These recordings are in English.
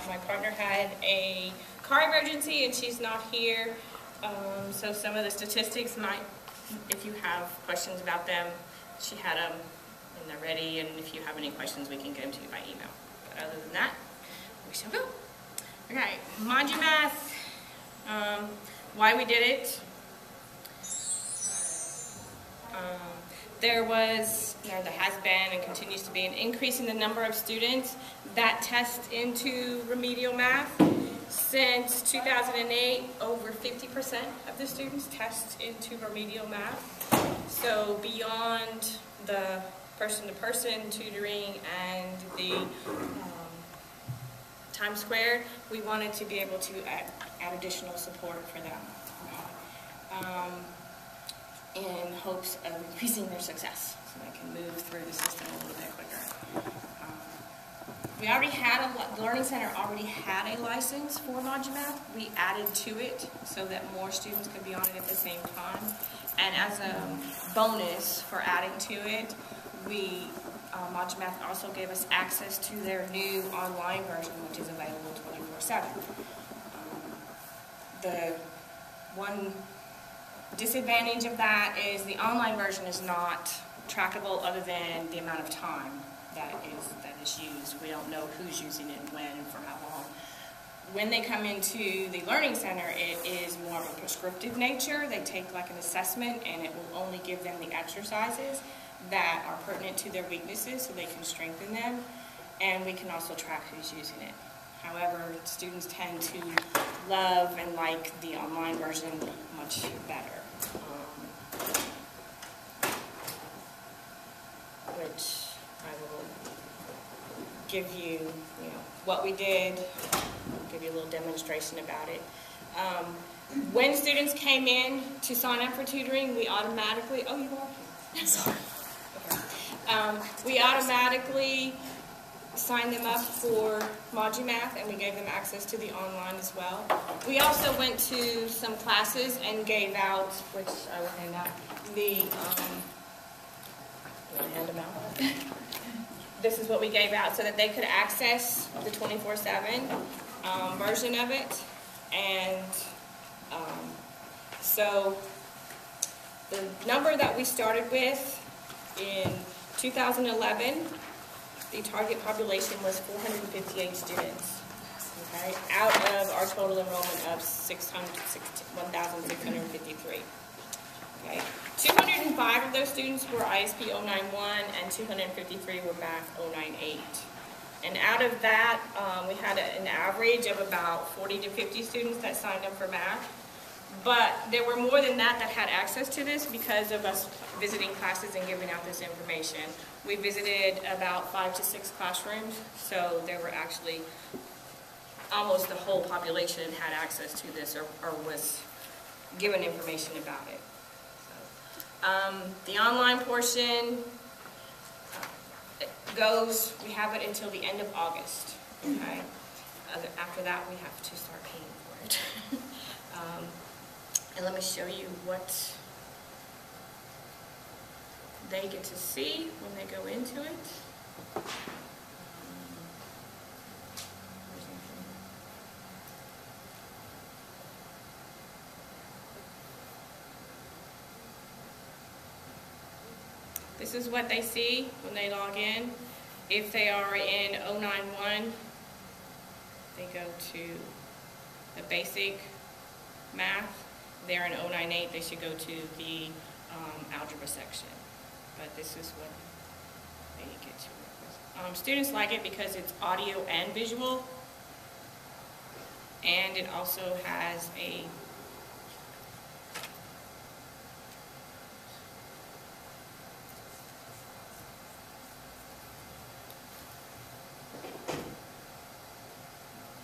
my partner had a car emergency and she's not here. So some of the statistics might, if you have questions about them, she had them and they're ready, and if you have any questions, we can get them to you by email. But other than that, we shall go. Okay, Modumath, why we did it. There has been and continues to be an increase in the number of students that test into remedial math. Since 2008, over 50% of the students test into remedial math. So beyond the person-to-person tutoring and the time squared, we wanted to be able to add additional support for them. In hopes of increasing their success so they can move through the system a little bit quicker. We already had the Learning Center already had a license for Modumath. We added to it so that more students could be on it at the same time. And as a bonus for adding to it, Modumath also gave us access to their new online version, which is available 24/7. The one disadvantage of that is the online version is not trackable other than the amount of time that is used. We don't know who's using it, when, and for how long. When they come into the Learning Center, it is more of a prescriptive nature. They take like an assessment and it will only give them the exercises that are pertinent to their weaknesses so they can strengthen them, and we can also track who's using it. However, students tend to love and like the online version much better. Which I will give you, what we did, give you a little demonstration about it. When students came in to sign up for tutoring, we automatically, oh, you are here. Sorry. Okay. We automatically signed them up for Modumath, and we gave them access to the online as well. We also went to some classes and gave out, which I will hand out, hand them out. This is what we gave out so that they could access the 24/7 version of it. And so the number that we started with in 2011, the target population was 458 students, okay, out of our total enrollment of 1,653. Okay. 205 of those students were ISP 091 and 253 were Math 098. And out of that, we had an average of about 40 to 50 students that signed up for math. But there were more than that that had access to this because of us visiting classes and giving out this information. We visited about 5 to 6 classrooms, so there were actually almost the whole population had access to this or was given information about it. The online portion we have it until the end of August, okay? After that, we have to start paying for it. And let me show you what they get to see when they go into it. This is what they see when they log in. If they are in 091, they go to the basic math. If they're in 098, they should go to the algebra section. But this is what they get to work with. Students like it because it's audio and visual, and it also has a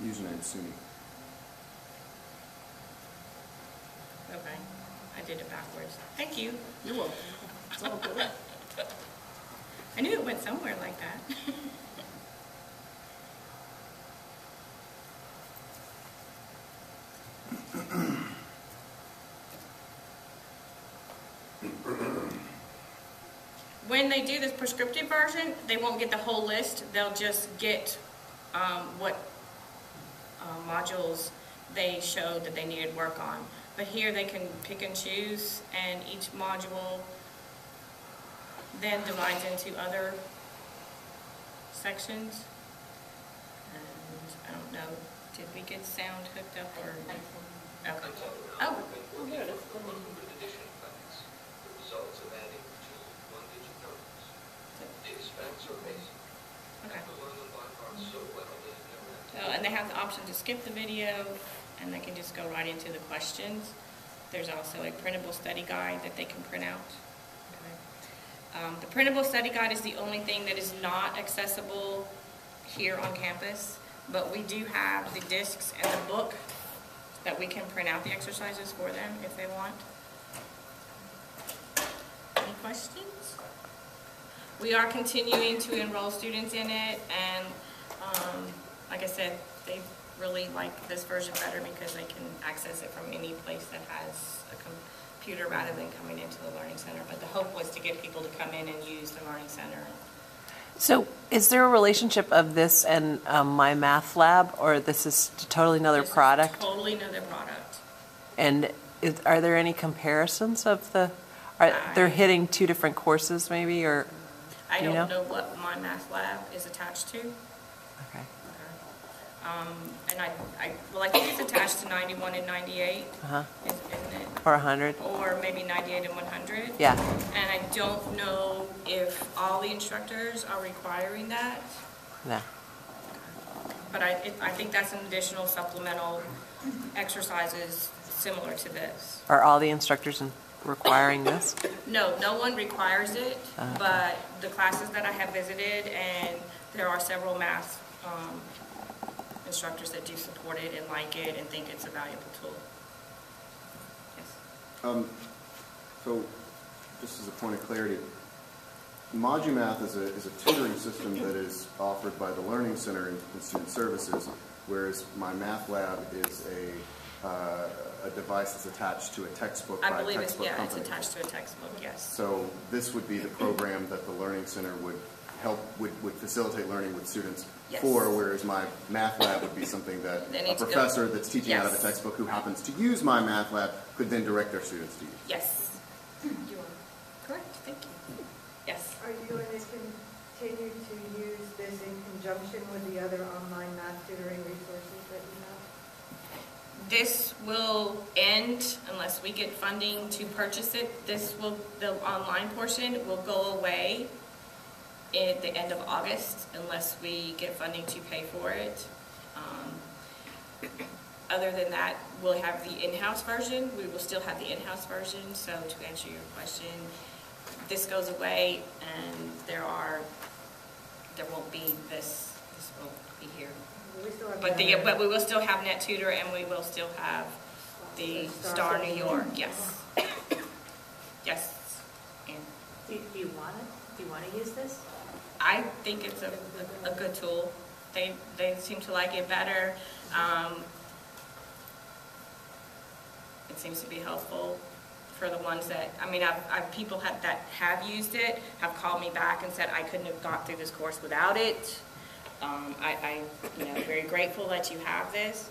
username SUNY. Okay, I did it backwards. Thank you. You're welcome. It's all good. I knew it went somewhere like that. When they do this prescriptive version, they won't get the whole list. They'll just get what modules they showed that they needed work on. But here they can pick and choose, and each module then divides into other sections. And I don't know, did we get sound hooked up or? Okay. Oh. There it is. Okay. So, and they have the option to skip the video, and they can just go right into the questions. There's also a printable study guide that they can print out. Okay. The printable study guide is the only thing that is not accessible here on campus, but we do have the discs and the book that we can print out the exercises for them if they want. Any questions? We are continuing to enroll students in it, and like I said, they really like this version better because they can access it from any place that has a computer rather than coming into the Learning Center. But the hope was to get people to come in and use the Learning Center. So is there a relationship of this and My Math Lab, or this is totally another product? This is totally another product. And are there any comparisons of the, they're hitting two different courses maybe, or? I don't know what My Math Lab is attached to. Okay. And I think it's attached to 91 and 98, isn't it? Or 100? Or maybe 98 and 100. Yeah. And I don't know if all the instructors are requiring that. No. But I think that's an additional supplemental exercises similar to this. Are all the instructors requiring this? No, no one requires it, Okay. but the classes that I have visited, and there are several math instructors that do support it and like it and think it's a valuable tool. Yes. So, just as a point of clarity, ModuMath is a tutoring system that is offered by the Learning Center in Student Services, whereas My Math Lab is a device that's attached to a textbook by a textbook company. It's attached to a textbook, yes. So this would be the program that the Learning Center would facilitate learning with students for, whereas My Math Lab would be something that a professor that's teaching out of a textbook who happens to use My Math Lab could then direct their students to use. Yes. You are correct. Thank you. Yes. Are you going to continue to use this in conjunction with the other online math tutoring resources that you have? This will end unless we get funding to purchase it. The online portion will go away at the end of August unless we get funding to pay for it. Other than that, we'll have the in-house version. We will still have the in-house version. So to answer your question, this goes away, and there won't be this. This won't be here. We still have But we will still have NetTutor, and we will still have the Star New York. Yes. Yes. And Do you want it? Do you want to use this? I think it's a good tool. They seem to like it better. It seems to be helpful for the ones that, people that have used it have called me back and said I couldn't have got through this course without it. I'm very grateful that you have this.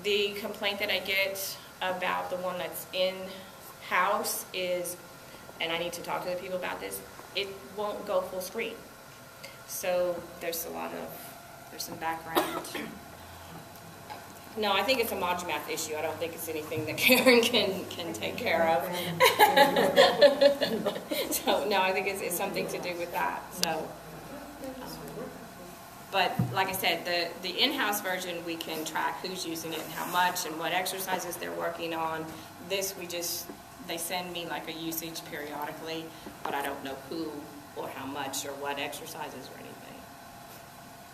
The complaint that I get about the one that's in-house is, and I need to talk to the people about this, it won't go full screen. So there's some background. No, I think it's a ModuMath issue. I don't think it's anything that Karen can take care of. So no, I think it's something to do with that. So, but like I said, the in-house version, we can track who's using it and how much and what exercises they're working on. This they send me like a usage periodically, but I don't know who or how much or what exercises or anything.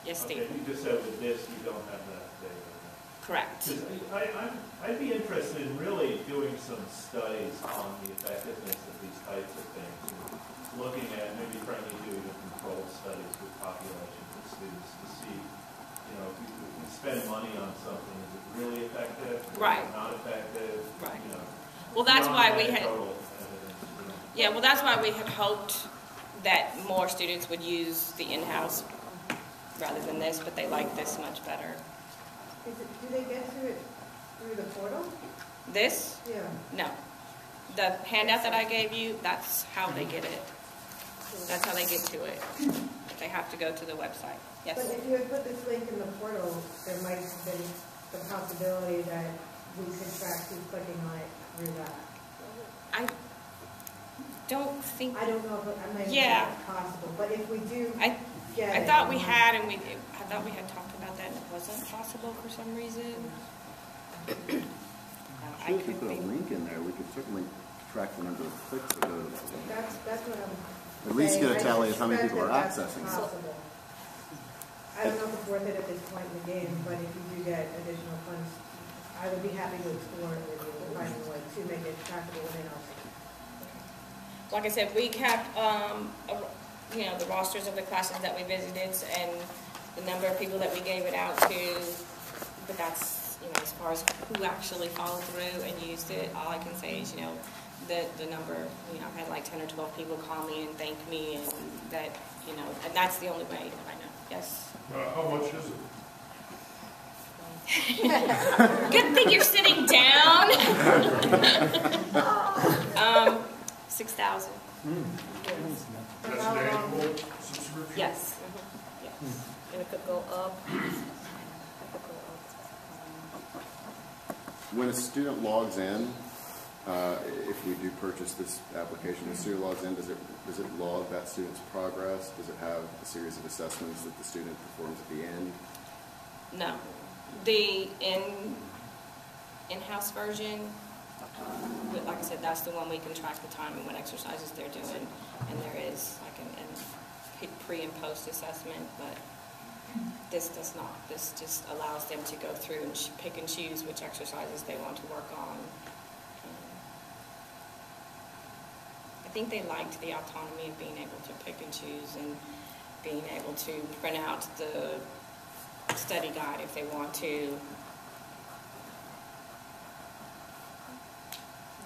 Yes, Steve? Okay, you just said with this, you don't have that data. Correct. I'd be interested in really doing some studies on the effectiveness of these types of things, looking at maybe trying to do even controlled studies with populations of students to see, if we spend money on something, is it really effective? Right. Is it not effective? Right. Well, that's why we had. Total Yeah, well, that's why we had hoped that more students would use the in-house rather than this, but they like this much better. Do they get to it through the portal? This, Yeah. no. The handout that I gave you, that's how they get it. That's how they get to it. They have to go to the website. Yes. But if you had put this link in the portal, there might have been the possibility that we could track who's clicking on it through that. I don't think, I don't know, but I'm not even sure Yeah. it's possible, but if we do I get it. thought we had, and I thought we had talked about that, and it wasn't possible for some reason. I Sure, if we could put a be. link in there, we could certainly track the number of clicks that go to the site. That's what I'm At least saying. get a I tally of how many suspect people are that that's accessing it. possible. I don't know if it's worth it at this point in the game, but if you do get additional funds, I would be happy to explore it with you, finding a way to make it trackable within our system. Like I said, we kept, the rosters of the classes that we visited and the number of people that we gave it out to, but that's, as far as who actually followed through and used it, all I can say is, the number, I've had like 10 or 12 people call me and thank me, and that, and that's the only way that I know. Yes? How much is it? Good thing you're sitting down. 6,000. That's an annual subscription? Yes. Yes. And it could go up. When a student logs in, if we do purchase this application, the student logs in, does it log that student's progress? Does it have a series of assessments that the student performs at the end? No. The in-house version, like I said, that's the one we can track the time and what exercises they're doing. And there is like a pre and post assessment, but this does not. This just allows them to go through and pick and choose which exercises they want to work on. I think they liked the autonomy of being able to pick and choose and being able to print out the study guide if they want to. Any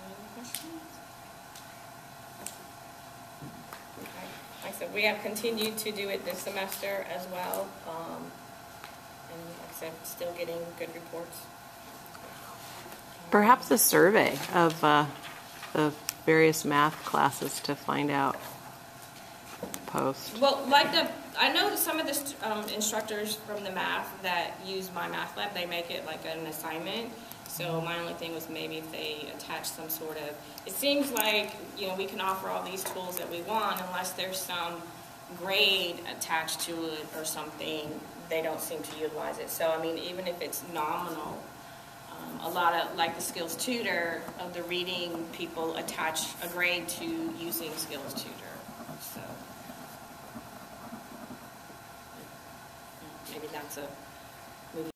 other questions? Okay. Like I said, we have continued to do it this semester as well. And like I said, still getting good reports. Perhaps a survey of the various math classes to find out post. Well, I know that some of the instructors from the math that use My Math Lab, they make it like an assignment. So my only thing was maybe if they attach some sort of, it seems like, we can offer all these tools that we want unless there's some grade attached to it or something, they don't seem to utilize it. So, even if it's nominal, a lot of, like the Skills Tutor, of the reading people attach a grade to using Skills Tutor. So maybe that's a